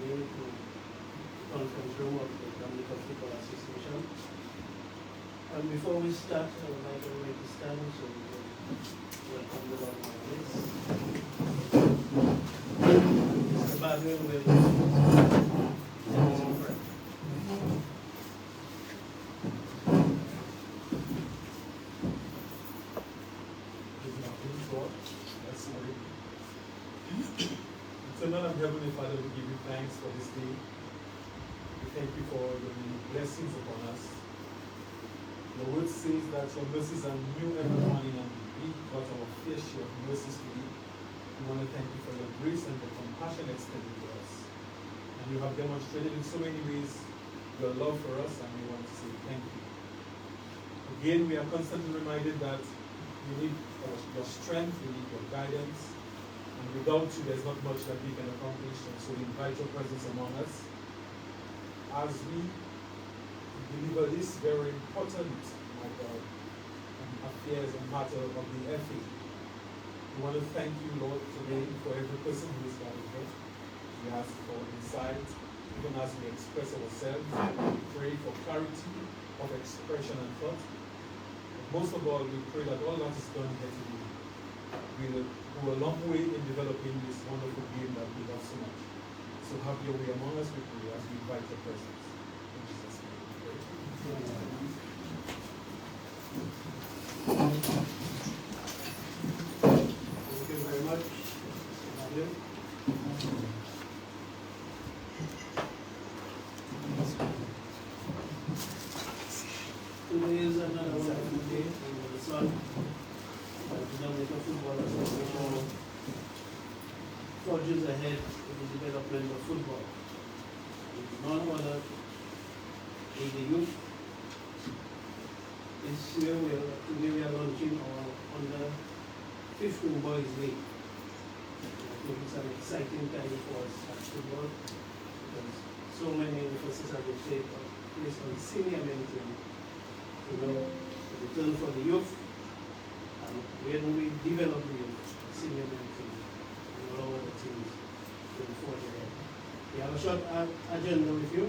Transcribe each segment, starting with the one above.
you to the conference room of the Dominica Football Association. And before we start, I would like everybody to stand so we can welcome the Lord of this. Mr. Baldwin will take us in prayer. Eternal and Heavenly Father, we give you thanks for this day. We thank you for your many blessings upon us. Your word says that your mercies are new every morning, and we, because of our flesh, your mercies to thee. We want to thank you for your grace and the compassion extended to us. And you have demonstrated in so many ways your love for us, and we want to say thank you. Again, we are constantly reminded that we need your strength, we need your guidance. And without you, there's not much that we can accomplish. And so we invite your presence among us as we deliver this very important, my God, affairs and matter of the FA. We want to thank you, Lord, today for every person who is gathered here. We ask for insight, even as we express ourselves. We pray for clarity of expression and thought. But most of all, we pray that all that is done here today will go a long way in developing this wonderful game that we love so much. So have your way among us, we pray, as we invite your presence. In Jesus' name we pray. Thank you very much, Mr. Baldwin. Today is another wonderful day under the sun. The Dominica Football Association forges ahead in the development of football. With none other than the youth. This year today we are launching our under-15 Boys League. I think it's an exciting time for us at football because so many emphasis have been placed on senior men team. The return for the youth. And when we develop the senior men team and all other teams going forward ahead. We have a short agenda with you.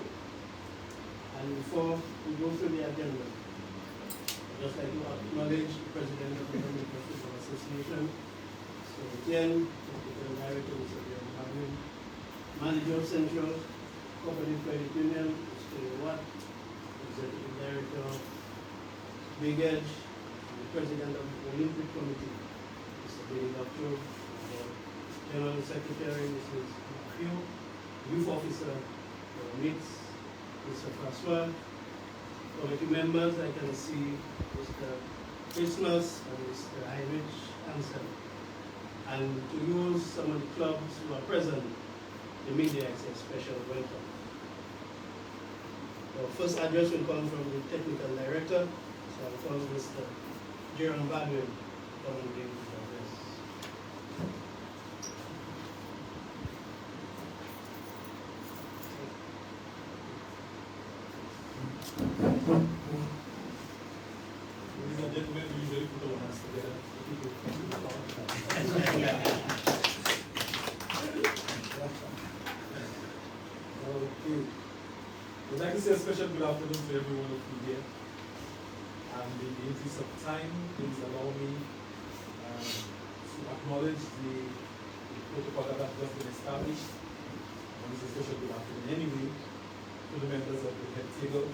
And before we go through the agenda, I'd just like to acknowledge the President of the Dominica Football Association, Mr. Etienne, Technical Director, Mr. Baldwin, Manager of Central Cooperative Credit Union, Mr. Watt, Executive Director, Big Edge, the President of the Olympic Committee, Mr. Billy Doctor, General Secretary, Mrs. Matthew, Youth Officer, Mix, Mr. Francois, committee members, I can see Mr. Christmas and Mr. Heinrich Ansel. And to you, some of the clubs who are present, the media is a special welcome. Our first address will come from the Technical Director. So I'll call Mr. Jerome Baldwin to come and give his address. Ladies and gentlemen, we usually put our hands together. Okay. We'd like to say a special good afternoon to everyone of you here. And in the interest of time, please allow me to acknowledge the protocol that has just been established. And it's a special good afternoon anyway to the members of the head table.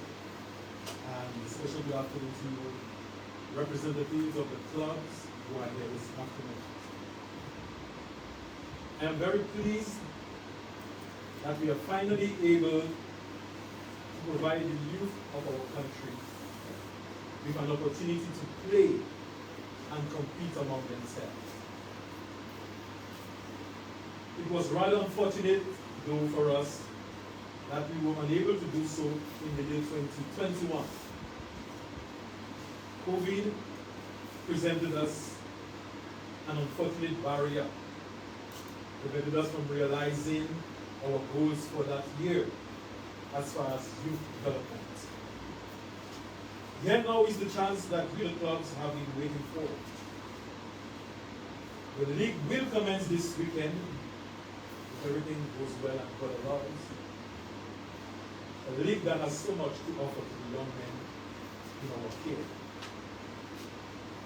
And a special good afternoon to representatives of the clubs who are here this afternoon. I am very pleased that we are finally able to provide the youth of our country with an opportunity to play and compete among themselves. It was rather unfortunate, though, for us that we were unable to do so in the year 2021. COVID presented us an unfortunate barrier, prevented us from realizing our goals for that year as far as youth development. Here now is the chance that we, the clubs, have been waiting for. The league will commence this weekend, everything goes well and God allows, a league that has so much to offer to the young men in our care.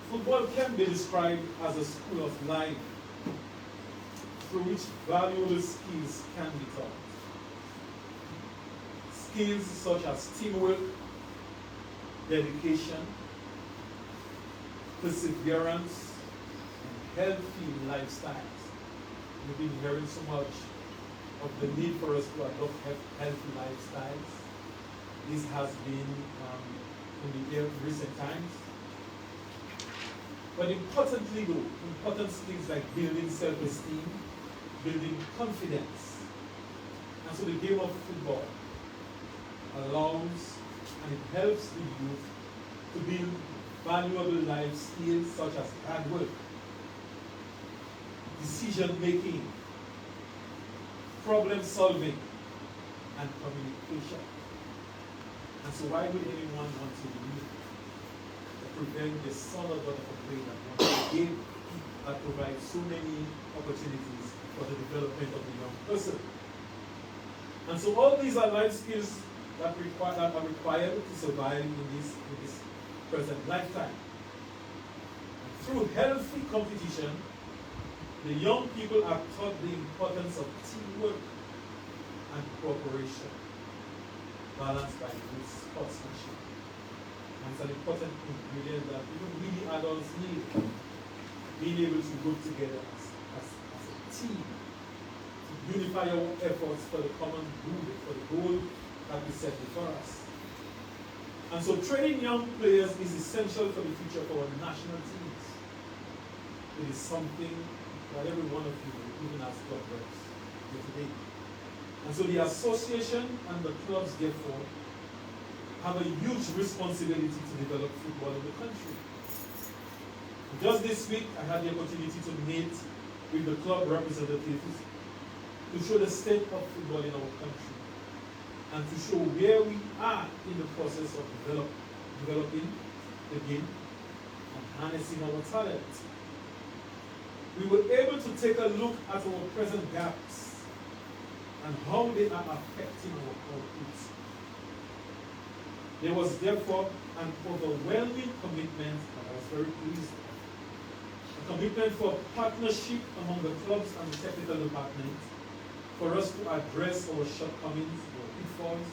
Football can be described as a school of life through which valuable skills can be taught. Skills such as teamwork, dedication, perseverance, and healthy lifestyles. We've been hearing so much of the need for us to adopt healthy lifestyles. This has been in the recent times. But importantly though, important skills like building self-esteem, building confidence. And so the game of football allows and it helps the youth to build valuable life skills such as hard work, decision making, problem solving, and communication. And so why would anyone want to leave to prevent the son or daughter from playing that one game that provides so many opportunities for the development of the young person? And so all these are life skills that are required to survive in this present lifetime. And through healthy competition, the young people are taught the importance of teamwork and cooperation, balanced by good sportsmanship. And it's an important ingredient that even we adults need, being able to work together as a team, to unify our efforts for the common good, for the goal that we set before us. And so training young players is essential for the future of our national teams. It is something that every one of you, even as club reps, do today. And so the association and the clubs, therefore, have a huge responsibility to develop football in the country. Just this week, I had the opportunity to meet with the club representatives to show the state of football in our country and to show where we are in the process of developing the game and harnessing our talent. We were able to take a look at our present gaps and how they are affecting our output. There was therefore an overwhelming commitment, and I was very pleased, a commitment for partnership among the clubs and the technical department for us to address our shortcomings, our pitfalls,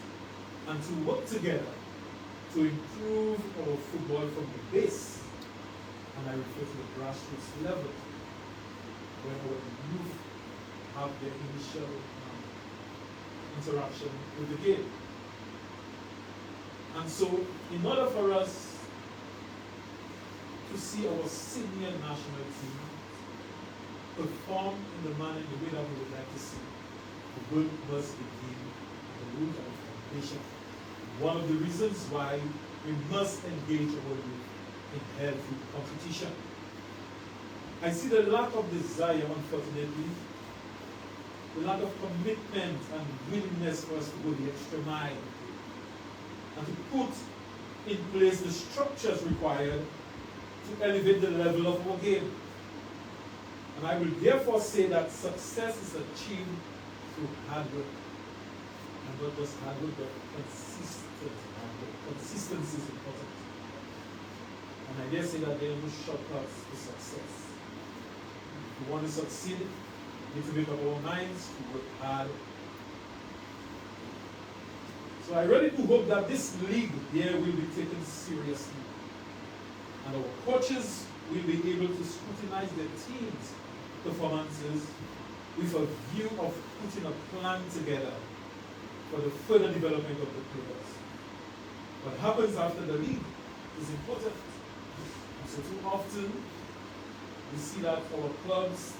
and to work together to improve our football from the base, and I refer to the grassroots level, where our youth have their initial interaction with the game. And so, in order for us to see our senior national team perform in the manner, in the way that we would like to see, the work must begin at the root and foundation. One of the reasons why we must engage our youth in healthy competition. I see the lack of desire, unfortunately, the lack of commitment and willingness for us to go the extra mile and to put in place the structures required to elevate the level of our game. And I will therefore say that success is achieved through hard work. And not just hard work, but consistent hard work. Consistency is important. And I dare say that there are no shortcuts to success. If we want to succeed, we need to make up our minds to work hard. So I really do hope that this league here will be taken seriously. And our coaches will be able to scrutinize their teams' performances with a view of putting a plan together for the further development of the players. What happens after the league is important. And so too often, we see that our clubs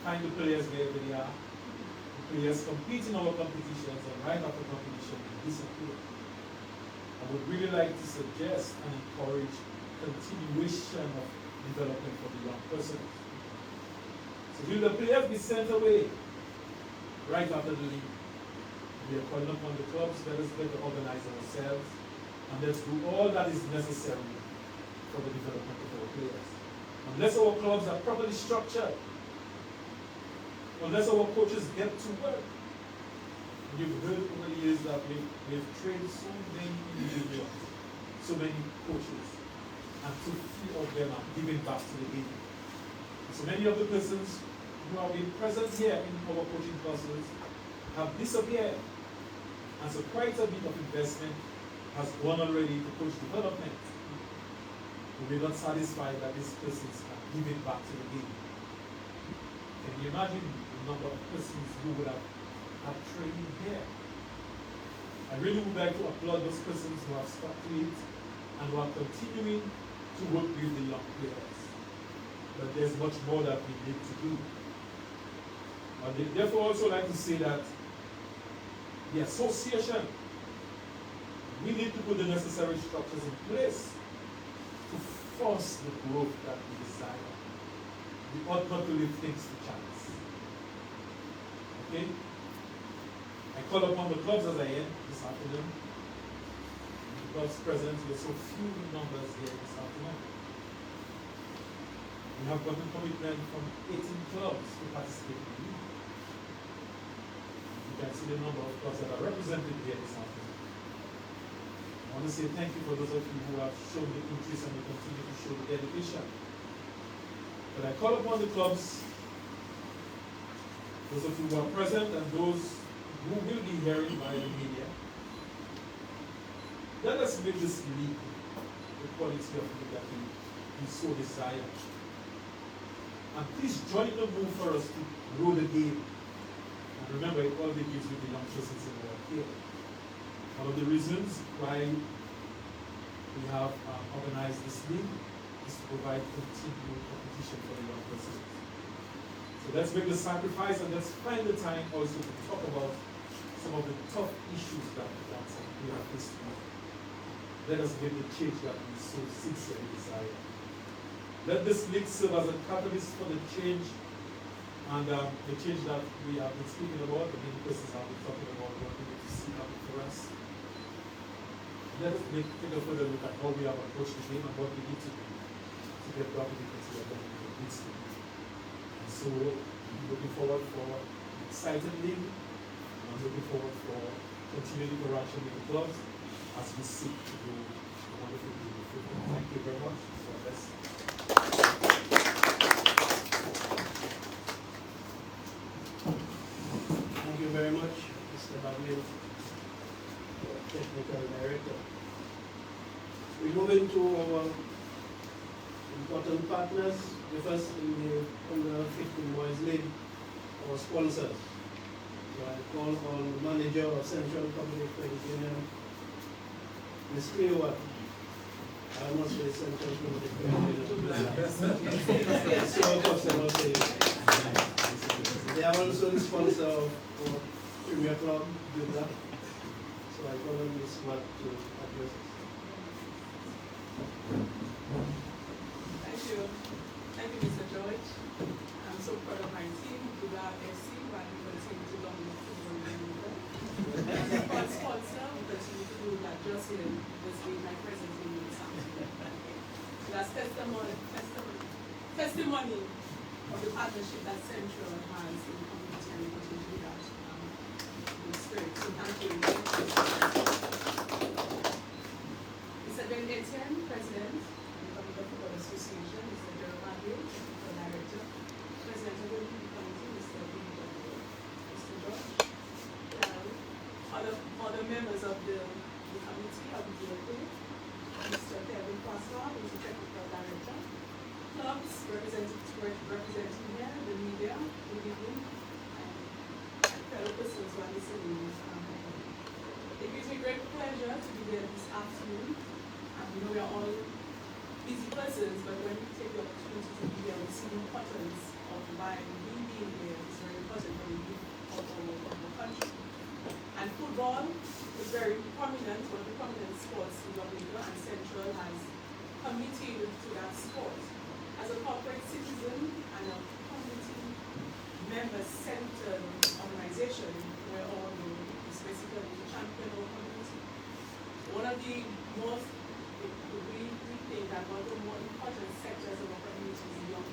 find the players wherever they are. The players compete in our competitions, and right after competition, they disappear. I would really like to suggest and encourage continuation of development for the young person. So will the players be sent away right after the league? We are calling upon the clubs, let us better organize ourselves, and let's do all that is necessary for the development of our players. Unless our clubs are properly structured, unless our coaches get to work. You've heard over the years that we've trained so many individuals, so many coaches, and so few of them are giving back to the game. So many of the persons who have been present here in our coaching classes have disappeared. And so quite a bit of investment has gone already to coach development. We're not satisfied that these persons are giving back to the game. Can you imagine the number of persons who would have had training here? I really would like to applaud those persons who have stuck to it and who are continuing to work with the young players. But there's much more that we need to do. I'd therefore also like to say that the association, we need to put the necessary structures in place to force the growth that we desire. We ought not to leave things to chance. Okay? I call upon the clubs as I am this afternoon. The clubs present, we are so few in numbers here this afternoon. We have gotten commitment from 18 clubs to participate in the league. You can see the number of clubs that are represented here this afternoon. I want to say thank you for those of you who have shown the interest and will continue to show the dedication. But I call upon the clubs, those of you who are present and those who will be hearing by the media, let us make this league the quality of league that we so desire. And please join the move for us to grow the game. And remember, it all begins with the young persons in our care. One of the reasons why we have organized this league is to provide continued competition for the young persons. So let's make the sacrifice and let's find the time also to talk about some of the tough issues that we have faced with. Let us make the change that we so sincerely desire. Let this league serve as a catalyst for the change and the change that we have been speaking about, the many persons have been talking about what we need to see happen for us. Let us take a further look at how we have approached the game and what we need to do to get back to the considered what it needs to be. And so I'm looking forward for an exciting league, and I'm looking forward for continued interaction with the clubs as we seek to do a wonderful game of football. Thank you very much. God bless. Thank you very much, Mr. Bagley, Technical Director. We move into our important partners. The first in the Under-15 Boys League, our sponsors. So I call on the manager of Central Public Credit Union, Ms. Clearwater. I almost say Central Public Credit Union. Yes, so possible say. They are also the sponsor of our Premier Club, Builder. So I call on Ms. Watt to address us. Thank you. Thank you, Mr. George. I'm so proud of my team, Builder FC, but we continue to Dominica Football League. As a club sponsor, we continue to do that just in this week, my presence in the Saturday. That's testimony of the partnership that Central has in the community, and we continue to do that in spirit. So thank you. Mr. Ben Etienne, President of the Dominica Football Association, Mr. Jeremiah, Technical Director, President of the Committee, Mr. B. Mr. George, other members of the committee of the DOC, Mr. Kevin Pascal, who is the Technical Director, clubs representing here, the media, good evening, and fellow persons who are listening. It gives me great pleasure to be here this afternoon. We know we are all busy persons, but when we take the opportunity to be here, we see the importance of why being here is very important for the youth of the country. And football is very prominent, one of the prominent sports in Dominica, and Central has committed to that sport. As a corporate citizen and a community member-centered organization, where all is basically the champion of community. One of the most, we think that one of the more important sectors of our community is young.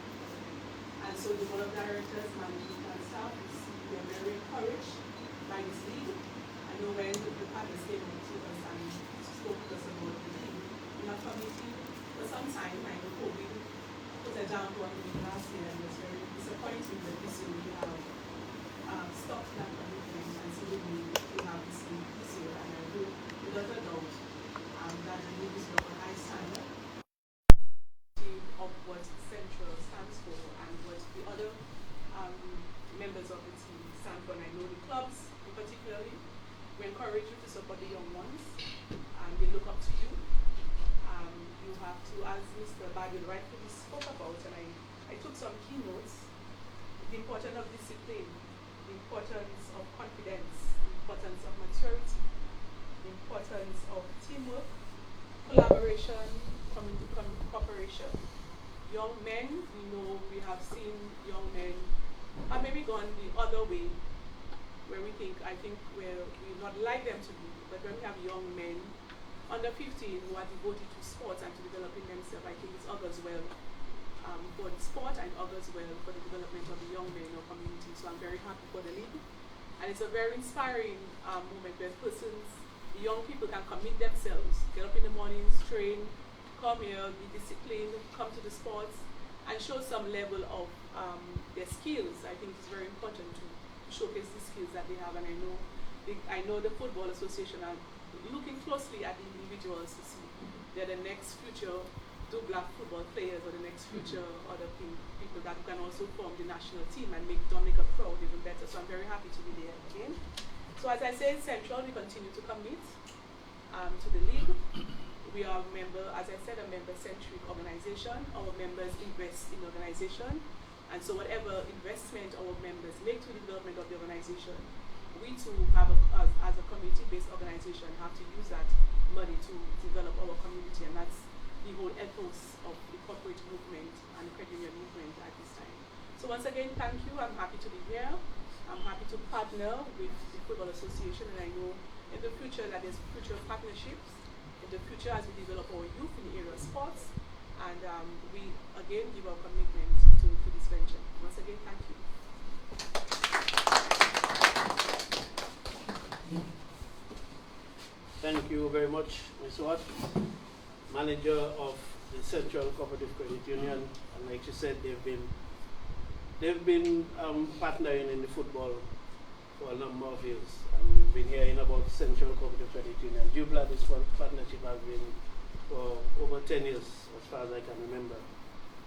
And so the board of directors, management and staff, we are very encouraged by this league. I know when the partners came to us and spoke to us about the league, in our committee for some time, I know COVID put a down on the league last year, and it was very disappointing that this year we have stopped that commitment, and so we have this league this year. And I hope without a doubt that the league is of a high standard of what Central stands for and what the other members of the team stand for. And I know the clubs, in particularly, we encourage you to support the young ones, and they look up to you. You have to, as Mr. Bagel rightfully spoke about, and I took some keynotes, the importance of discipline, the importance of confidence, the importance of maturity, the importance of teamwork, collaboration, cooperation. Young men, we know we have seen young men have maybe gone the other way, where I think we're not like them to be, but when we have young men under 15 who are devoted to sports and to developing themselves, I think it augurs well for the sport and augurs well for the development of the young men in our community. So I'm very happy for the league. And it's a very inspiring moment where the young people can commit themselves, get up in the mornings, train, come here, be disciplined, come to the sports, and show some level of their skills. I think it's very important to showcase the skills that they have. And I know the Football Association are looking closely at the individuals to see they're the next future black football players, or the next future other people that can also form the national team and make Dominica proud even better. So I'm very happy to be there again. So as I say, Central, we continue to commit to the league. We are a member, as I said, a member-centric organization. Our members invest in the organization. And so whatever investment our members make to the development of the organization, we too have, as a community-based organization, have to use that money to develop our community. And that's the whole ethos of the corporate movement and the credit union movement at this time. So once again, thank you. I'm happy to be here. I'm happy to partner with the Football Association, and I know in the future that there's future partnerships in the future as we develop our youth in the area of sports, and we again give our commitment to this venture. Once again, thank you. Thank you very much, Ms. Watt, manager of the Central Cooperative Credit Union. And like you said, they've been partnering in the football for a number of years. And we've been hearing about Central Cooperative Credit Union. Jubla, this partnership has been for over 10 years, as far as I can remember.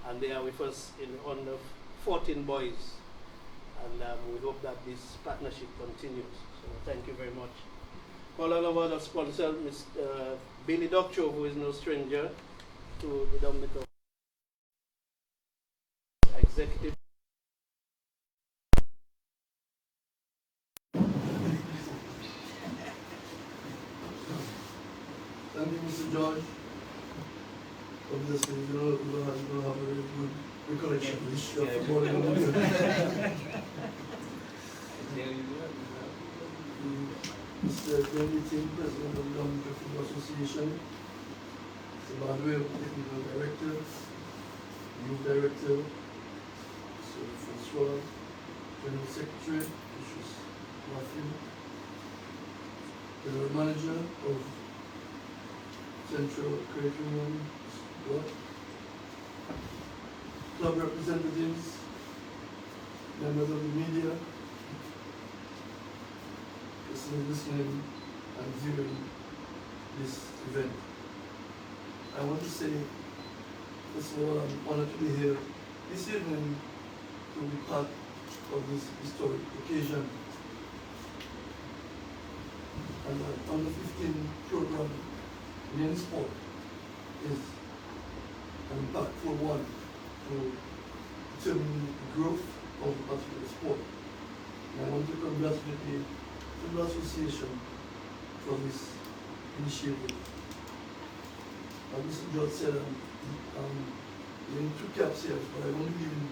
And they are with us in the under 14 boys. And we hope that this partnership continues. So thank you very much. Call all of our sponsors, Mr. Billy Doctro, who is no stranger to the Dominica executive. Thank you, Mr. George. Obviously, you don't have a very good recollection of history of football in Dominica. Mr. David Ting, President of the Dominica Football Association. Mr. Badwell, Technical Director, Youth Director. Mr. Francois, General Secretary, which is Matthew. General Manager of Central Credit Union, Scott. Club representatives, members of the media, listening and viewing this event. I want to say, first of all, I'm honored to be here this evening to be part of this historic occasion. And the under 15 program in any sport is an impactful one to determine the growth of a particular sport. And I want to congratulate the Football Association for this initiative. As Mr. George said, I'm giving two caps here, but I want to give him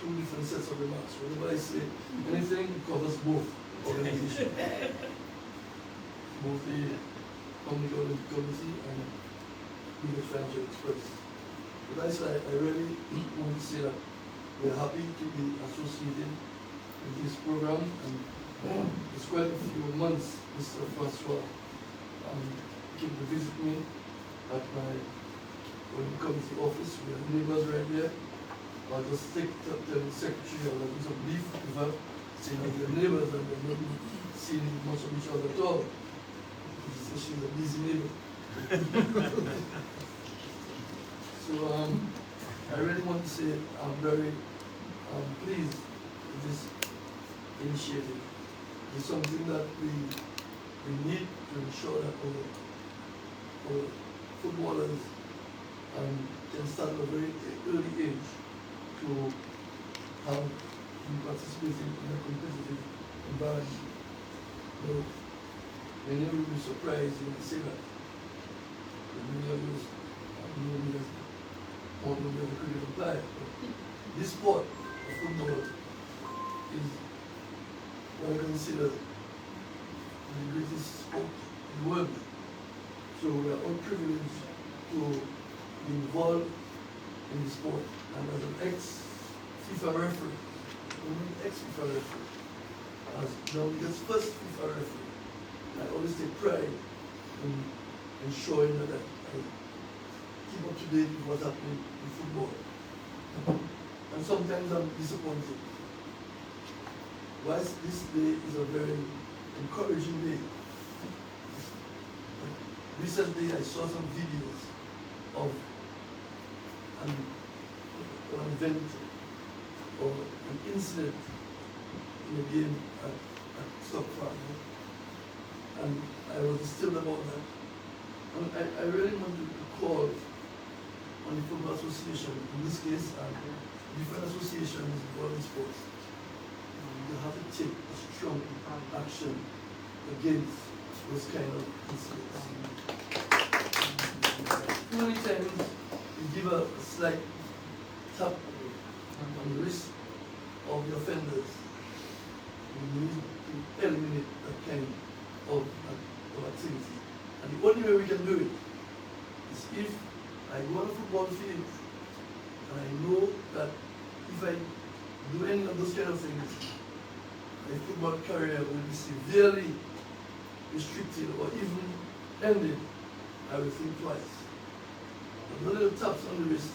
two different sets of remarks. Whenever I say anything, it covers both organizations. Both the Dominica Olympic Committee and the Financial Express. But I really want to say that we're happy to be associated with this program, and it's quite a few months Mr. Francois came to visit me at my committee office. We have neighbors right there. I'll just tell the secretary I'll do some beef with her, saying that we're neighbors and we're not seeing much of each other at all. So she's a busy neighbor. So I really want to say I'm very pleased with this initiative. It's something that we need to ensure that our footballers can start at a very early age to have been participating in a competitive environment. So, many will be surprised when I say that. Many of us know me as more than the cricket player. This sport of football is what I consider the greatest sport in the world. So we are all privileged to be involved in the sport. And as an ex-FIFA referee, as Dominica's first FIFA referee, I always take pride in ensuring that I keep up to date with what's happening in football. And sometimes I'm disappointed. Whilst this day is a very encouraging day, recently I saw some videos of an event or an incident in a game at Stock Farm, and I was disturbed about that. And I really wanted to call on the Football Association, in this case, and different associations involved in sports. You have to take a strong action against those kind of incidents. Too many times you give a slight tap on the wrist of the offenders. We need to eliminate that kind of activity. And the only way we can do it is if I go on a football field and I know that if I do any of those kind of things, my football career will be severely restricted or even ended, I will think twice. But the little taps on the wrist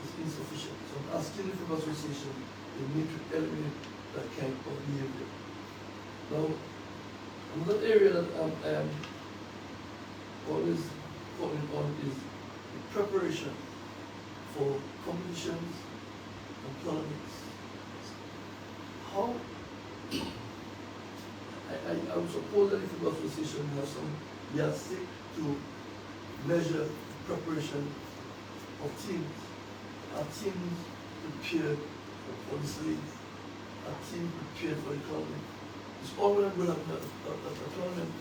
is insufficient. So I'm asking the Football Association, they need to eliminate that kind of behavior. Now, another area that I am always calling on is the preparation for competitions and tournaments. How I would suppose that the Football Association has some yardstick to measure the preparation of teams. Are teams prepared for this league? Are teams prepared for the tournament? It's all well and good at a tournament,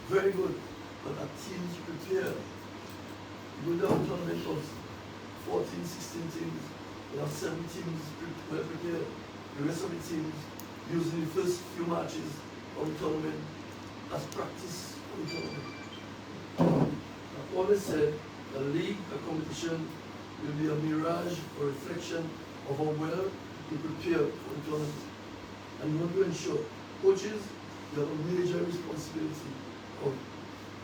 very good, but are teams prepared? You go down a tournament of 14, 16 teams, there are 7 teams well prepared. The rest of the teams using the first few matches of the tournament as practice for the tournament. I've always said a league, a competition will be a mirage or reflection of how well you prepare for the tournament. And you want to ensure coaches, you have a major responsibility of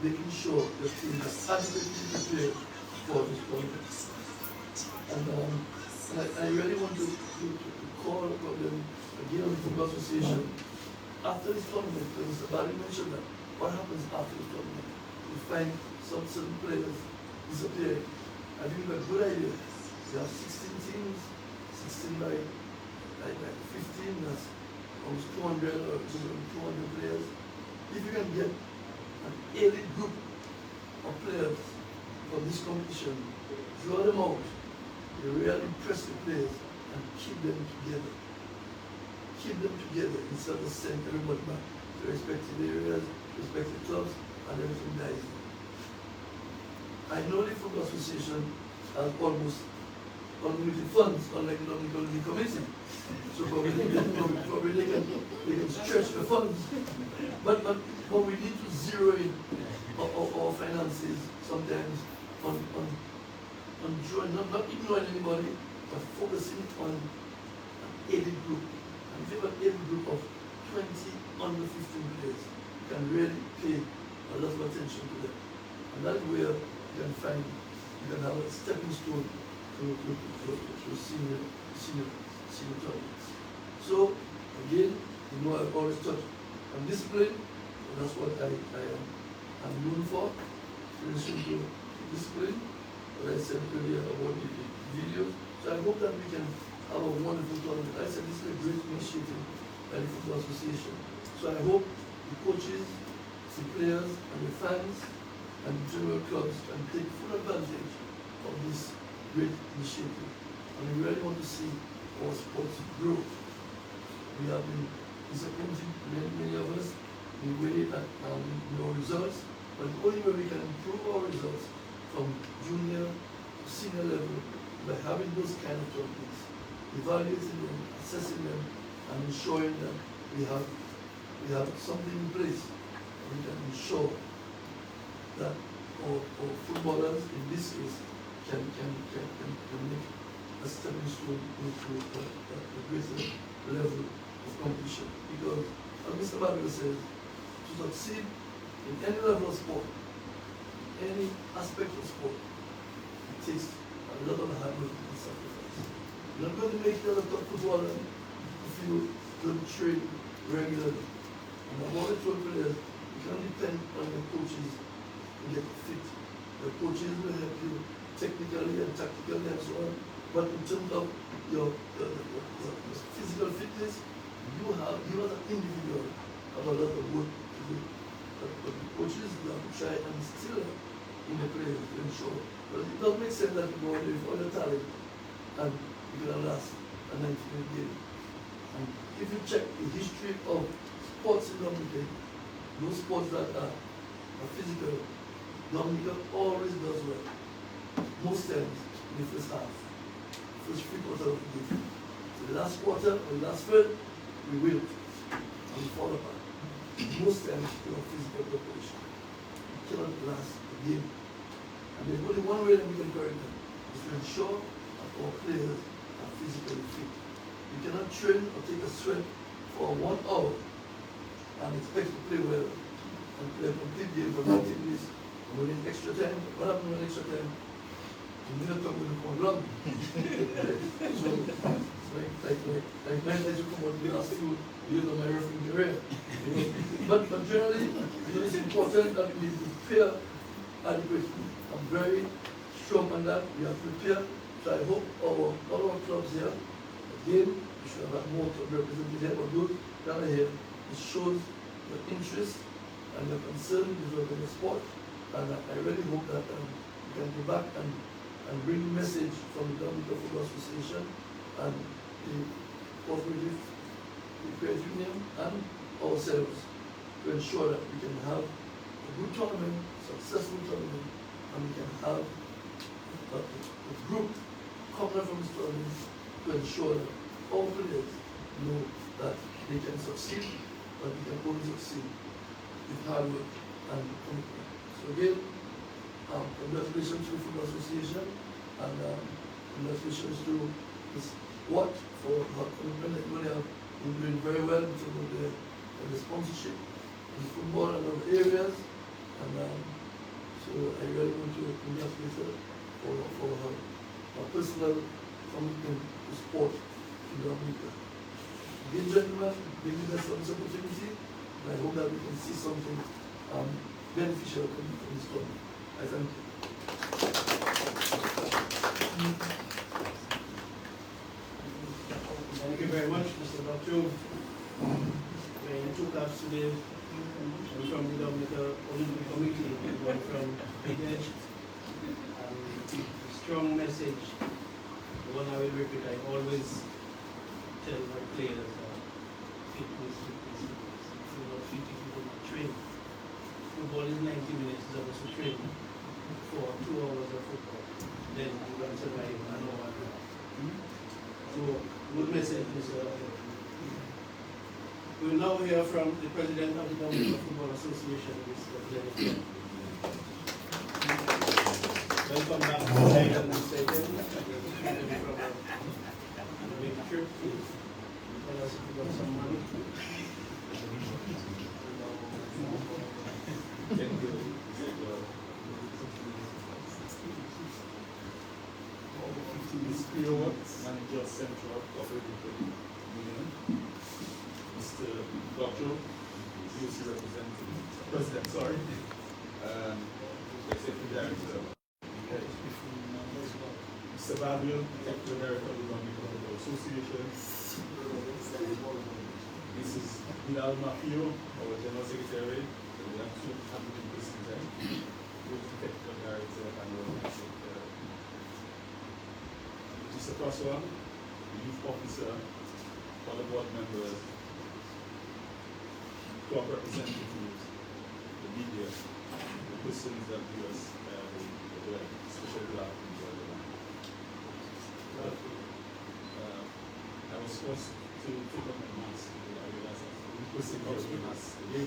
making sure the team is adequately prepared for this tournament. And I really want to call upon them again on the Football Association after this tournament, because Mr. Barry mentioned that. What happens after the tournament? You find some certain players disappearing. I think that's a good idea. There are 16 teams, 16 by 15, that's almost 200 or 200 players. If you can get an elite group of players for this competition, draw them out, you really impress the players and keep them together. Keep them together instead of sending everybody back to respective areas, respective clubs, and everything dies. I know the Football Association has almost unlimited funds, unlike the Dominica League Committee. So probably they can stretch the funds. But we need to zero in our finances sometimes on drawing, not ignoring anybody, but focusing on aided group. And if you have an aided group of 20 under 15 players, you can really pay a lot of attention to them. And that's where you can find, you can have a stepping stone to senior tournaments. So, again, you know I've always touched on discipline, and that's what I'm known for. To discipline, what I said earlier about the videos. So I hope that we can have a wonderful tournament. I said this is a great initiative by the Football Association. So I hope the coaches, the players, and the fans, and the general clubs can take full advantage of this great initiative. And we really want to see our sports grow. We have been disappointed, many of us, in the way that our results, but the only way we can improve our results from junior to senior level by having those kind of topics, evaluating them, assessing them, and ensuring that we have something in place and we can ensure that our footballers in this case can make a stepping stone into a greater level of competition. Because as Mr. Babel says, to succeed in any level of sport, any aspect of sport, it takes a lot of hard work and sacrifice. You're not going to make it as a top footballer if you don't train regularly. And I've always told players, you cannot depend on your coaches to get fit. The coaches will help you technically and tactically and so on. But in terms of your physical fitness, you as an individual have a lot of work to do. But the coaches have to try and instill in the players to ensure. But it doesn't make sense that you go out there with all the talent and you're going to last a 90-minute game. And if you check the history of sports in Dominica, those sports that are physical, Dominica always does well. Most times in the first half, first 3 quarters of the game. So the last quarter or the last third, we will and we fall apart. Most times we have physical preparation. We cannot last the game. And there's only one way that we can correct them, is to ensure that our players are physically fit. You cannot train or take a sweat for 1 hour and expect to play well and play a complete game for 90 minutes and within extra time. What happened with extra time? You need to come with a problem. So, like 9 days you come out the last 2 years of my refereeing career. But generally, it's important that we prepare adequately. I'm very strong on that. We are prepared. So I hope all our clubs here, again, we should have more to represent here, but those down here, it shows your interest and your concern with the sport. And I really hope that we can go back and bring a message from the Dominica Football Association and the cooperative, the credit union, and ourselves to ensure that we can have a good tournament, successful tournament, and we can have a group coming from this tournament to ensure that all players know that they can succeed, but they can only succeed with hard work and commitment. So again, congratulations to the Football Association and congratulations to the squad for her commitment. Everybody have been doing very well in terms of the sponsorship in football and other areas. And so I really want to congratulate her for her personal commitment to sport in Dominica. Again, gentlemen, give me this opportunity, and I hope that we can see something beneficial coming from this tournament. I thank you. Thank you very much, Mr. Doctor. Wearing 2 caps today, one from the Dominica Olympic Committee, and one from Big Edge. Strong message, the one I will repeat. I always tell my players that fitness. If you're not fit, if you do not train. Football is 90 minutes, is supposed to train for 2 hours of football. Then you can survive an hour. So, good message, Mr. We will now hear from the President of the Dominica Football Association, Mr. Dominica. Welcome back to the side of the stadium. From a big trip. tell us if you got some money. Thank you. Mr. Manager Central Cooperative Credit Union, Mr. Dr. DOC Representative, President, sorry, Executive Director, Mr. Babil, Executive Director of the Dominica Football Association, Mrs. Bilal Mafio, our General Secretary, we have two having person there, Technical Director and our Secretary. Mr. Crosswell, the Youth Officer, other board members, club representatives, the media, the persons that give us the special love and joy. I was forced to take off my mask. I realized that we put it off my mask. It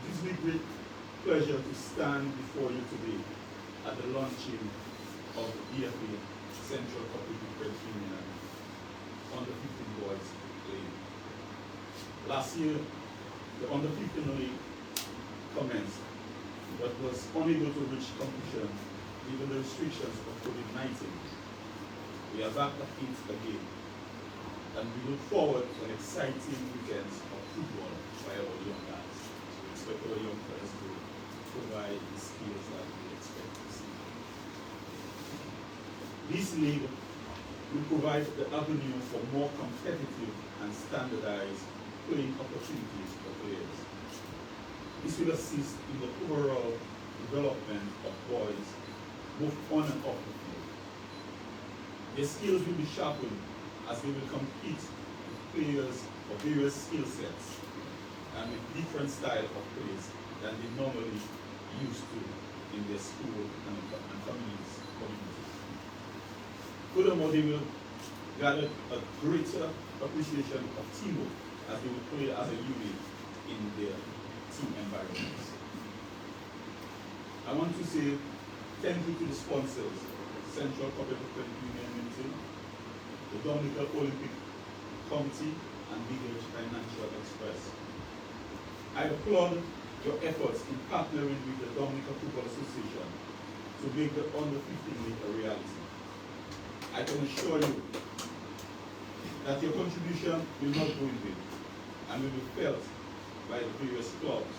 gives me great pleasure to stand before you today at the launching of the DFA Central Cooperative Credit Union Under 15 Boys League. Last year, the Under 15 League commenced, but was unable to reach completion given the restrictions of COVID-19. We are back at it again, and we look forward to an exciting weekend of football by our young guys. We expect our young players to provide the skills that we expect to see. This league will provide the avenue for more competitive and standardized playing opportunities for players. This will assist in the overall development of boys, both on and off the field. Their skills will be sharpened as they will compete with players of various skill sets and with different style of plays than they normally used to in their school and communities. Furthermore, they will gather a greater appreciation of teamwork as they will play as a unit in their team environments. I want to say thank you to the sponsors, Central Cooperative Credit Union Limited, the Dominica Olympic Committee, and Legal Financial Express. I applaud your efforts in partnering with the Dominica Football Association to make the Under 15 League a reality. I can assure you that your contribution will not go in vain and will be felt by the various clubs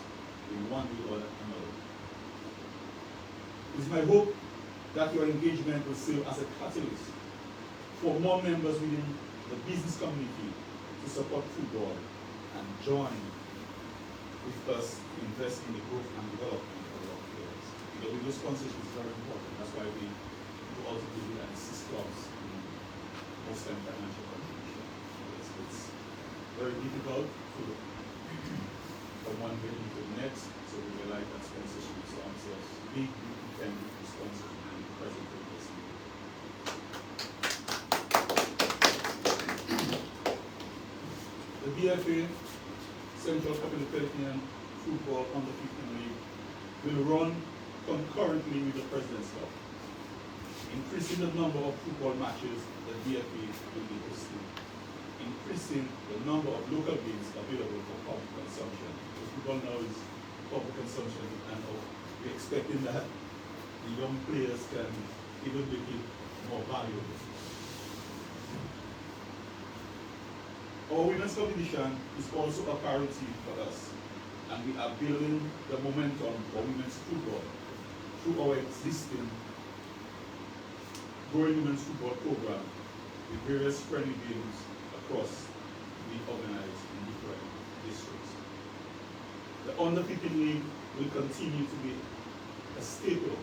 in one way or another. It is my hope that your engagement will serve as a catalyst for more members within the business community to support football and join with us to invest in the growth and development of our players. Because with those sponsorship is very important. That's why we go out to do and assist clubs in most time financial contribution. It's very difficult to from one building to the next, so we rely on sponsorship. So I'm saying big thank you to sponsors and present for this meeting. The DFA Central Cooperative Credit Union Football Under 15 League will run concurrently with the President's Cup, increasing the number of football matches the DFA will be hosting, increasing the number of local games available for public consumption. Because football now is public consumption, and we're expecting that the young players can even make it more valuable. Our women's competition is also a priority for us, and we are building the momentum for women's football through our existing growing women's football program with various friendly games across the organized in different districts. The Under 15 League will continue to be a staple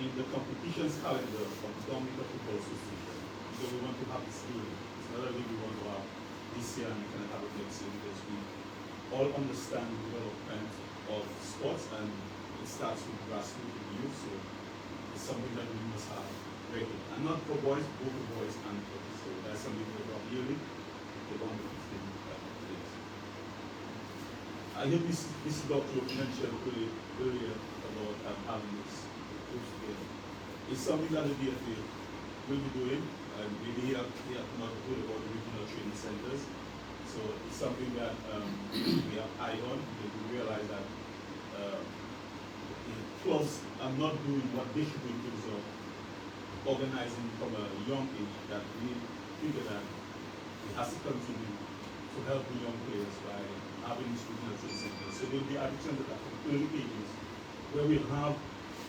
in the competitions calendar of the Dominica Football Association, because we want to have this league. It's not a league we want to have this year and we can have it next year, because we all understand the development of sports, and it starts with grassroots with youth, so it's something that we must have regularly. And not for boys, both for boys and for girls. So that's something we have yearly, the Under 15 League. I heard Mr. Doctor mentioned earlier about having this close together. It's something that the DFA will be doing, and we have not heard about the regional training centers. So it's something that we have eye on, because we realize that the clubs are not doing what they should do in terms of organizing from a young age, that we figure that it has to continue to help the young players by having these regional training centers. So there will be additions that are from early ages, where we have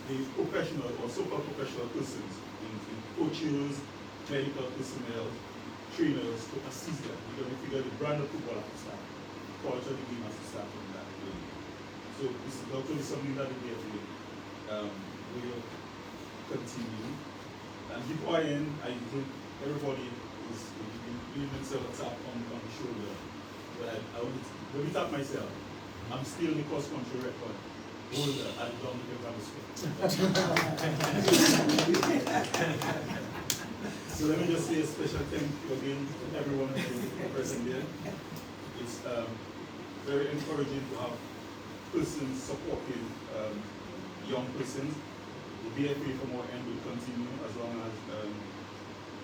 the professional or so-called professional persons, in coaches, medical personnel, trainers to assist them, because we figure the brand of football has to start, culture of the game has to start from that age. So this is actually something that the DFA will continue. And before I end, I think everybody is giving themselves a tap on the shoulder. But let me tap myself. I'm still the cross country record holder at Dominica Football Association. So let me just say a special thank you again to everyone who is present there. It's very encouraging to have persons supporting young persons. The BFA from our end will continue as long as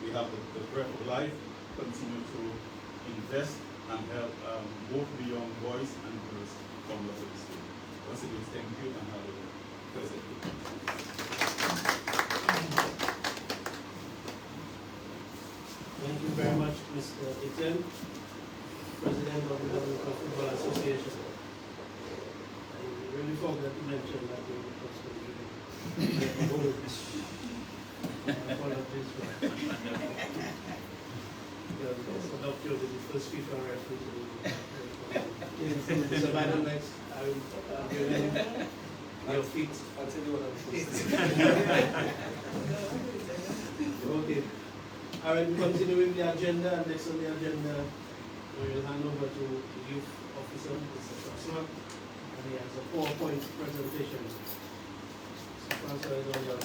we have the breath of life, continue to invest and help both the young boys and girls come to the state. Once again, thank you and have a pleasant day. Thank you very much, Mr. Etienne, President of the Dominica Football Association. I really forgot to mention that we were supposed apologies for that. Adopted the first FIFA referee. So by the next, I will give them your feet. I'll tell you what I'm supposed to do. Okay. All right, we continue with the agenda, and next on the agenda, we will hand over to the youth officer, Mr. Francois, and he has a 4-point presentation. Mr. Francois is on your...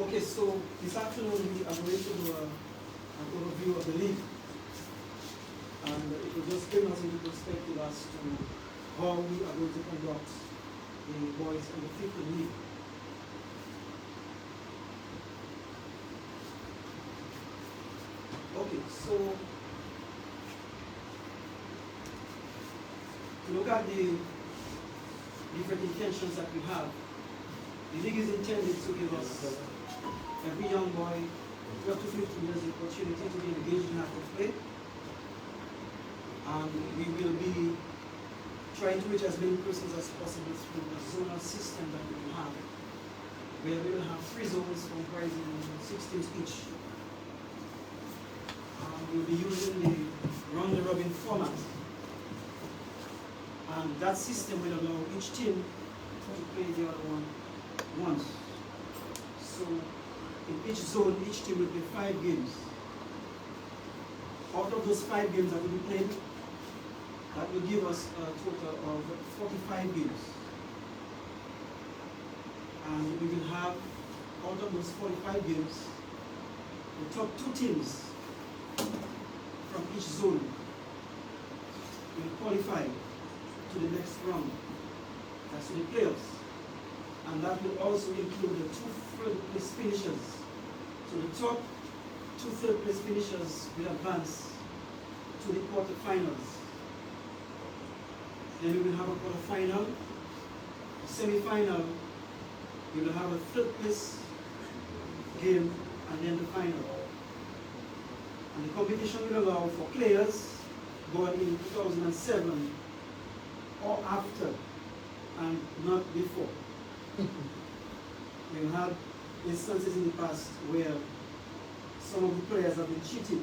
Okay, so this afternoon we are going to do an overview of the league, and it will just bring us into perspective as to how we are going to conduct the Boys U15 League. Okay, so to look at the different intentions that we have, the league is intended to give us every young boy 12 to 15 years the opportunity to be engaged in active play, and we will be trying to reach as many persons as possible through the zonal system that we will have, where we will have 3 zones comprising 6 teams each. We'll be using the round-the-robin format, and that system will allow each team to play the other one once. So in each zone, each team will play 5 games. Out of those 5 games that will be played, that will give us a total of 45 games. And we will have, out of those 45 games, the top 2 teams from each zone will qualify to the next round. That's the playoffs. And that will also include the 2 third-place finishers. So the top 2 third-place finishers will advance to the quarterfinals. Then we will have a quarterfinal, semi-final. We will have a third-place game and then the final. And the competition will allow for players born in 2007 or after, and not before. We've had instances in the past where some of the players have been cheated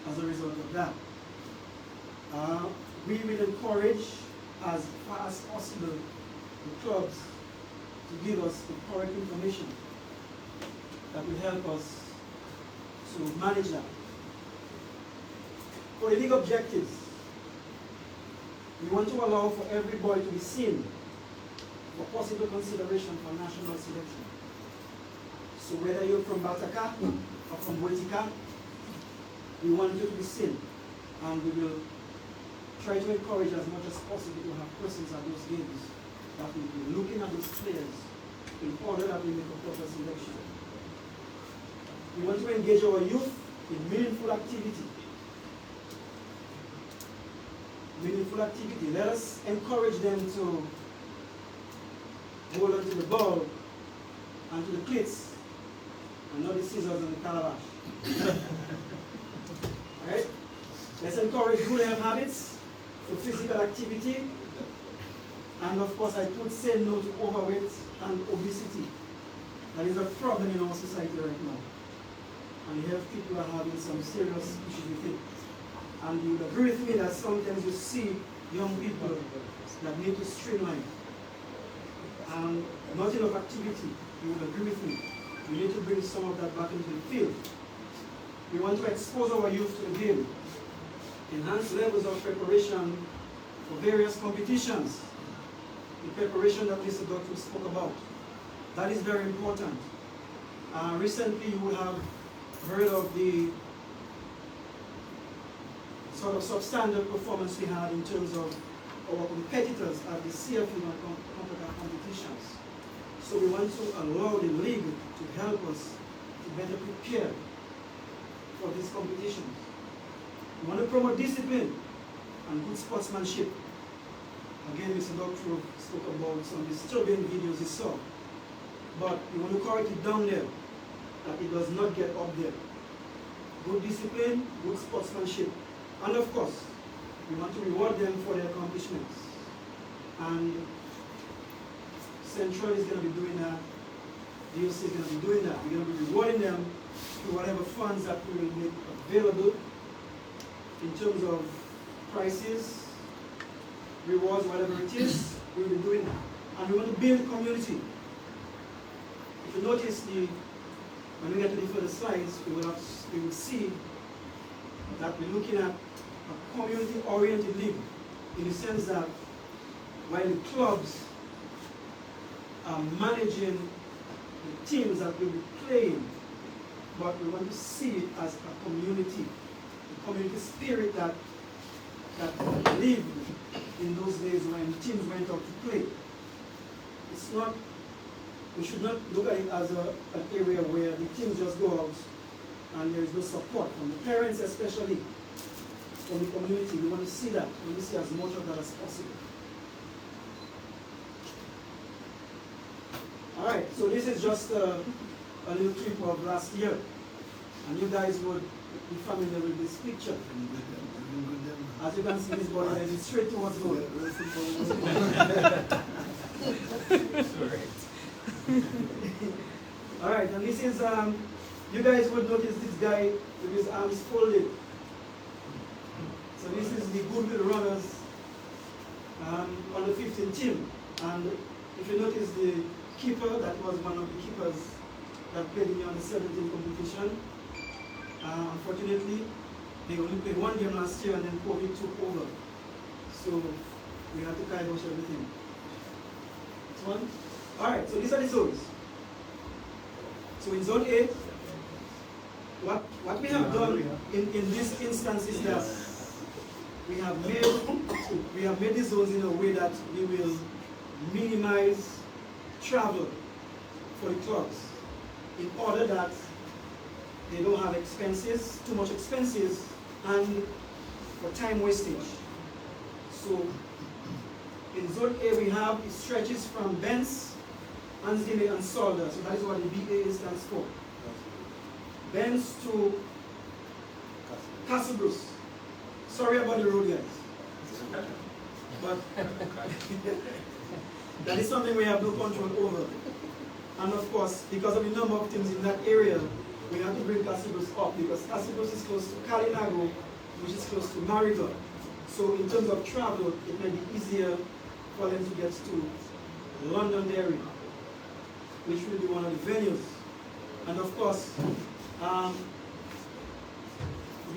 as a result of that. We will encourage as far as possible the clubs to give us the correct information that will help us to manage that. For the league objectives, we want to allow for every boy to be seen for possible consideration for national selection. So whether you're from Bataka or from Boitika, we want you to be seen, and we will try to encourage as much as possible to have persons at those games that will be looking at those players in order that we make a proper selection. We want to engage our youth in meaningful activity. Meaningful activity. Let us encourage them to hold onto the ball and to the cleats and not the scissors and the calabash. Right? Let's encourage good health habits for physical activity. And of course, I could say no to overweight and obesity. That is a problem in our society right now. And health people are having some serious issues with it. And you would agree with me that sometimes you see young people that need to streamline. And not enough activity, you would agree with me. We need to bring some of that back into the field. We want to expose our youth to the game. Enhance levels of preparation for various competitions. The preparation that Mr. Doctor spoke about. That is very important. Recently you will have heard of the sort of substandard performance we had in terms of our competitors at the CFU and CONCACAF competitions. So we want to allow the league to help us to better prepare for these competitions. We want to promote discipline and good sportsmanship. Again, Mr. Doctor spoke about some disturbing videos he saw. But we want to correct it down there, that it does not get up there. Good discipline, good sportsmanship. And of course, we want to reward them for their accomplishments. And Central is going to be doing that. DOC is going to be doing that. We're going to be rewarding them through whatever funds that we will make available in terms of prices, rewards, whatever it is, we will be doing that. And we want to build community. If you notice, when we get to the further slides, we will see that we're looking at a community-oriented league, in the sense that while the clubs are managing the teams that will be playing, but we want to see it as a community spirit that lived in those days when teams went out to play. It's not, we should not look at it as an area where the teams just go out and there is no support from the parents, especially from the community. We want to see that. We want to see as much of that as possible. All right, so this is just a little clip of last year, and you guys would be familiar with this picture. As you can see, this ball is straight towards goal. All right, and this is, you guys would notice this guy with his arms folded. So this is the Goodwill Runners on the 15th team. And if you notice the keeper, that was one of the keepers that played in the under 17 competition. Unfortunately, they only played one game last year and then COVID took over. So we had to kibosh everything. This one? Alright, so these are the zones. So in zone A, what we have done in this instance is that we have made the zones in a way that we will minimize travel for the clubs in order that they don't have expenses, too much expenses, and for time wastage. So in zone A we have, it stretches from Benz, Ansdale and Solder. So that is what the BA stands for. Benz to Castle Bruce. Sorry about the road, guys. But that is something we have no control over. And of course, because of the number of things in that area, we have to bring Castle Bruce up because Castle Bruce is close to Kalinago, which is close to Marigot. So in terms of travel, it may be easier for them to get to Londonderry, which will be one of the venues. And of course,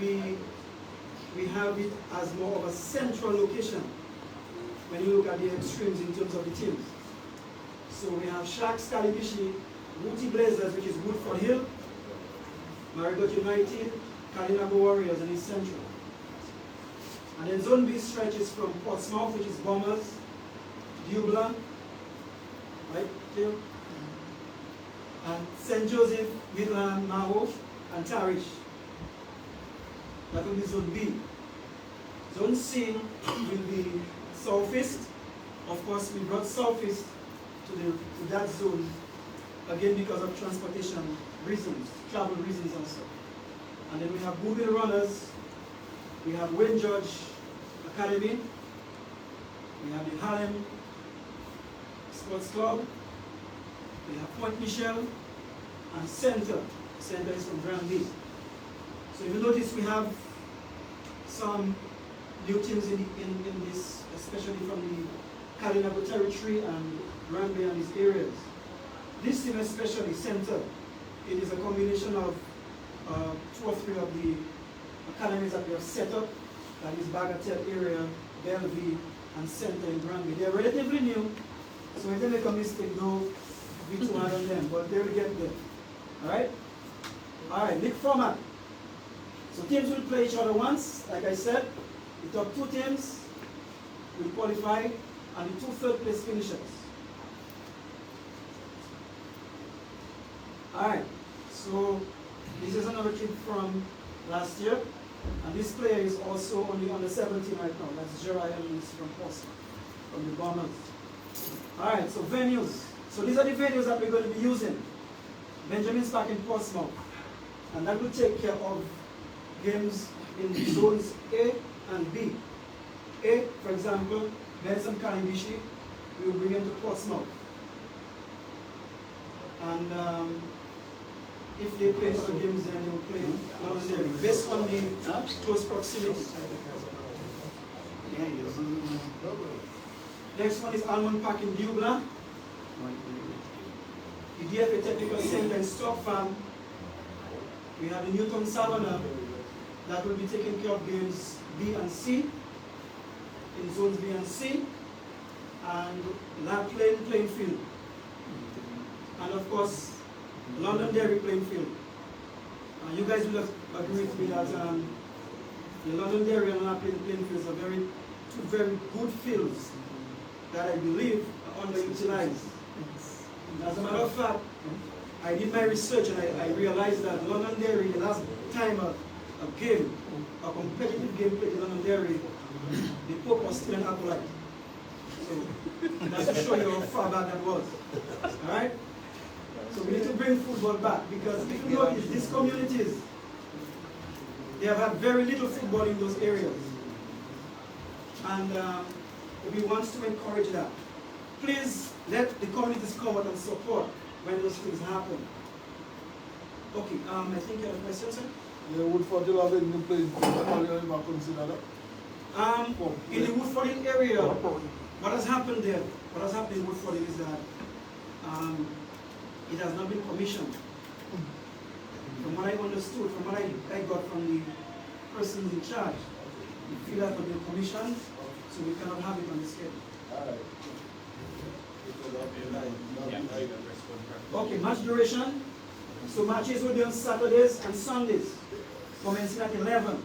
we have it as more of a central location when you look at the extremes in terms of the teams. So we have Sharks, Kalibishi, Booty Blazers, which is Woodford Hill, Marigot United, Kalinago Warriors, and East Central. And then Zone B stretches from Portsmouth, which is Bombers, Dubla, right here, and St. Joseph, Midland, Maho, and Tarish. That will be Zone B. Zone C will be Southeast. Of course, we brought Southeast to that zone, again because of transportation reasons, travel reasons also. And then we have Boomville Runners, we have Wayne George Academy, we have the Harlem Sports Club, we have Point Michel, and Center. Center is from Granby. So if you notice, we have some new teams in this, especially from the Kalinago territory and Granby and these areas. This team especially, Center, it is a combination of 2 or 3 of the academies that we have set up, that is Bagatelle area, Bellevue, and Center in Granby. They are relatively new, so if they make a mistake, don't be too hard on them, but they will get there. Alright? Alright, league format. So teams will play each other once, like I said. The top 2 teams will qualify, and the 2 third place finishers. Alright, so this is another kid from last year, and this player is also only on the 17 right now. That's Jeriah Lewis from Portsmouth, from the Bombers. Alright, so venues. So these are the venues that we're going to be using. Benjamin's Park in Portsmouth, and that will take care of games in zones A and B. A, for example, Benson Kalibishi, we will bring him to Portsmouth. And if they play other games, then they will play Londonderry, based on the close proximity. Next one is Almond Park in Dubla. The DFA Technical Center in Stock Farm. We have the Newton Savannah that will be taking care of games B and C, in zones B and C, and La Plain playing field. And of course, Londonderry playing field. You guys will agree with me that the Londonderry and La Plain playing fields are 2 very good fields that I believe are underutilized. As a matter of fact, I did my research and I realized that Londonderry, the last time a competitive game played in Londonderry, the Pope was still an acolyte. So that's to show you how far back that was. Alright? So we need to bring football back, because if you notice, these communities, they have had very little football in those areas. And we want to encourage that. Please let the communities come out and support when those things happen. Okay, I think you have a question, sir? Yeah, Woodford Hill have any place to consider that? In the Woodford Hill area, what has happened there, what has happened in Woodford Hill is that it has not been commissioned. From what I understood, from what I got from the persons in charge, the field has not been commissioned, so we cannot have it on the schedule. Okay, match duration. So matches will be on Saturdays and Sundays, commencing at 11.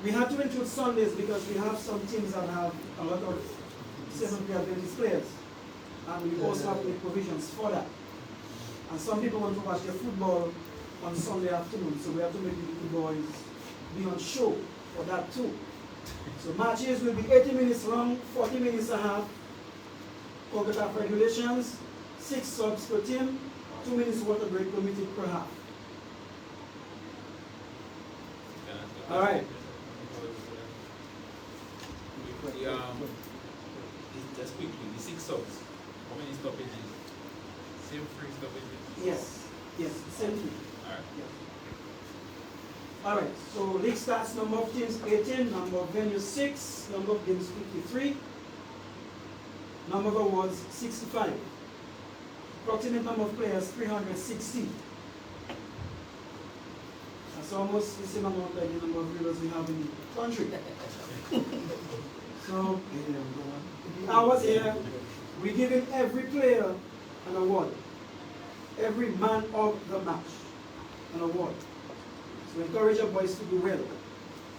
We have to include Sundays because we have some teams that have a lot of 7-player Adventist players. And we also have to make provisions for that. And some people want to watch their football on Sunday afternoon, so we have to make the little boys be on show for that too. So matches will be 80 minutes long, 40 minutes a half. CONCACAF regulations, 6 subs per team, 2 minutes water break permitted per half. All right. Just quickly, the 6 subs. How many stoppages? Same 3 stoppages? Yes. Yes. Same thing. Alright. Yeah. All right. So league starts, number of teams 18, number of venues 6, number of games 53, number of awards 65, approximate number of players 360. That's almost the same amount like the number of viewers we have in the country. So the hours here, we're giving every player an award, every man of the match an award. So encourage your boys to do well.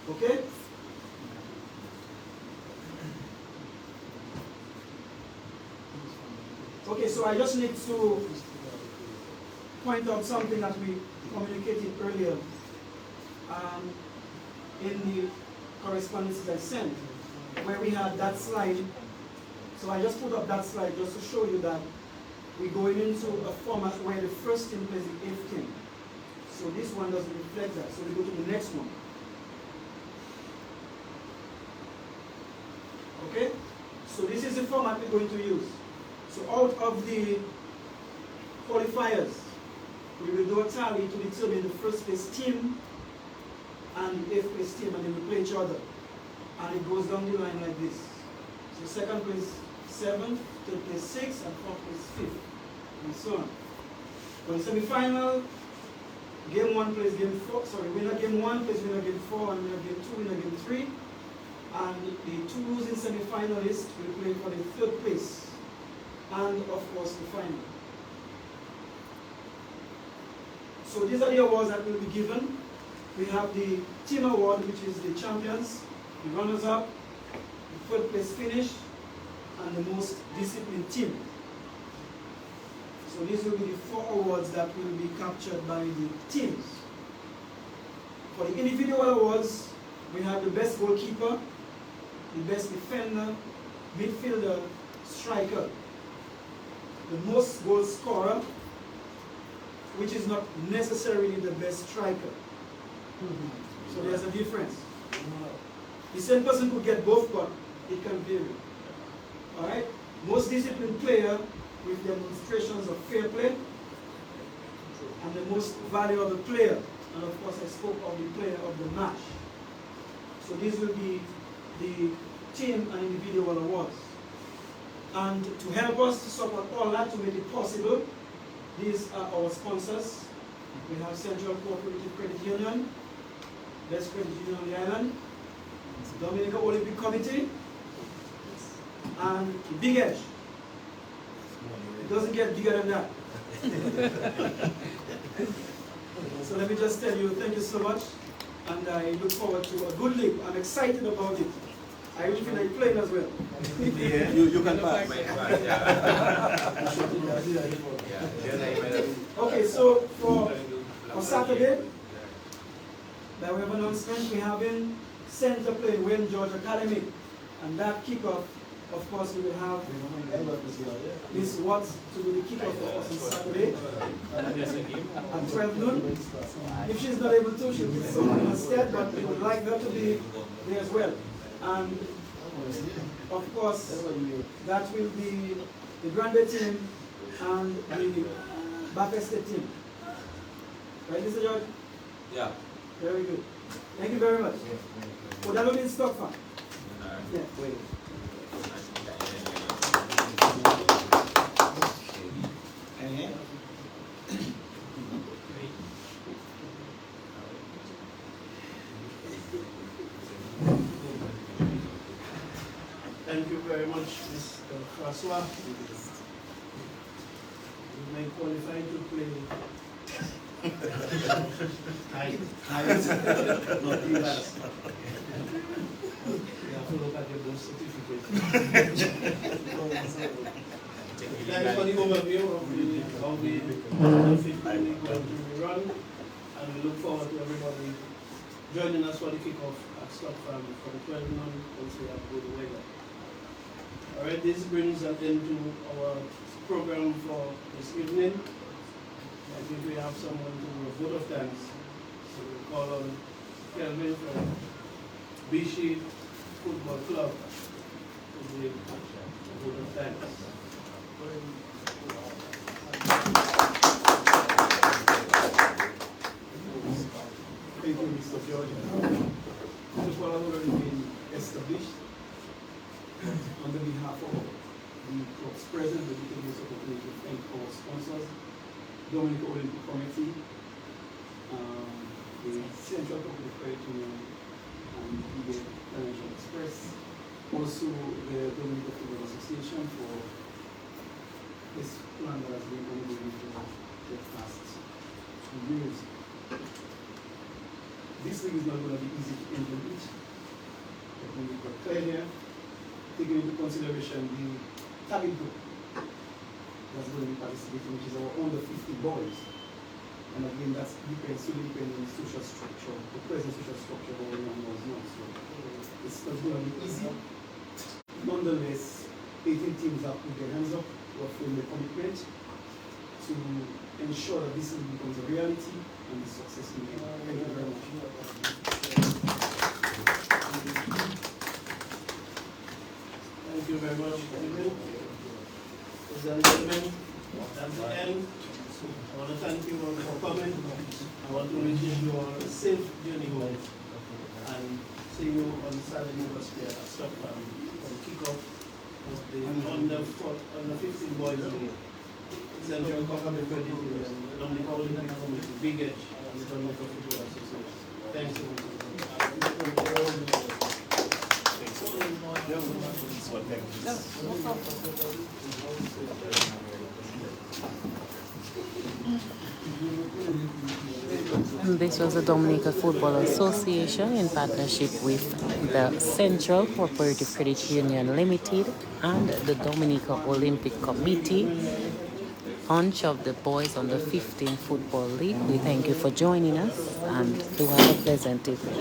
Okay? Okay, so I just need to point out something that we communicated earlier in the correspondences I sent, where we had that slide. So I just put up that slide just to show you that we're going into a format where the first team plays the 8th team. So this one doesn't reflect that. So we go to the next one. Okay? So this is the format we're going to use. So out of the qualifiers, we will do a tally to determine the first place team and the 8th place team, and then we play each other. And it goes down the line like this. So second place 7th, third place 6th, and fourth place 5th, and so on. For the semi-final, game 1 plays game 4, sorry, winner game 1 plays winner game 4, and winner game 2, winner game 3. And the 2 losing semi-finalists will play for the 3rd place, and of course the final. So these are the awards that will be given. We have the team award, which is the champions, the runners-up, the 3rd place finish, and the most disciplined team. So these will be the 4 awards that will be captured by the teams. For the individual awards, we have the best goalkeeper, the best defender, midfielder, striker, the most goal scorer, which is not necessarily the best striker. So there's a difference. The same person could get both, but it can vary. Alright? Most disciplined player with demonstrations of fair play, and the most valuable player. And of course I spoke of the player of the match. So these will be the team and individual awards. And to help us to support all that, to make it possible, these are our sponsors. We have Central Cooperative Credit Union, Best Credit Union on the island, Dominica Olympic Committee, and Big Edge. It doesn't get bigger than that. So let me just tell you, thank you so much, and I look forward to a good league. I'm excited about it. I really feel like playing as well. Yeah. You can pass. Okay, so for Saturday, by way of announcement, we have in center play Wayne George Academy, and that kickoff, of course, we will have Miss Watts to do the kickoff for us on Saturday at 12 noon. If she's not able to, she'll do someone instead, but we would like her to be there as well. And of course, that will be the Grande team and the Baptiste team. Right, Mr. George? Yeah. Very good. Thank you very much. Oh, that will be in stock farm. Yeah. Thank you very much, Mr. Francois. You may qualify to play. Hi. Not the last. You have to look at your birth certificate. That is for the overview of how the U15 League going to be run, and we look forward to everybody joining us for the kickoff at Stock Farm for the 12 noon once we have good weather. Alright, this brings us into our program for this evening. I think we have someone to vote of thanks. So we'll call on Kelvin from Bishi Football Club. With a vote of thanks. Thank you, Mr. George. Protocol has already been established. On the behalf of the club's president, we take this opportunity to thank our sponsors, Dominica Olympic Committee, the Central Public Credit Union, and the Financial Express, also the Dominica Football Association for this plan that has been ongoing for the past 2 years. This league is not going to be easy to implement. Let me be quite clear here. Taking into consideration the target group that's going to be participating, which is our under 50 boys. And again, that's solely depending on the social structure, the present social structure of our young boys now. So it's not going to be easy. Nonetheless, 18 teams have put their hands up, who have formed a commitment to ensure that this league becomes a reality and a success. Thank you very much. Thank you very much. Ladies and gentlemen, that's the end. I want to thank you all for coming. I want to wish you all a safe journey home. And see you on Saturday at Stockholm for the kickoff of the under 15 Boys League. Central Government Credit Union, Dominica Olympic Committee, Big Edge, and the Dominica Football Association. Thanks so much. And this was the Dominica Football Association in partnership with the Central Cooperative Credit Union Limited and the Dominica Olympic Committee, launch of the Boys Under 15 Football League. We thank you for joining us and do have a pleasant evening.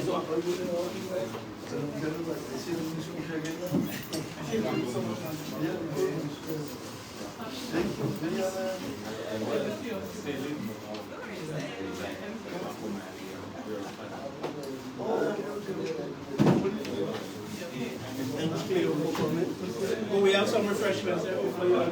Oh, we have some refreshments here for you.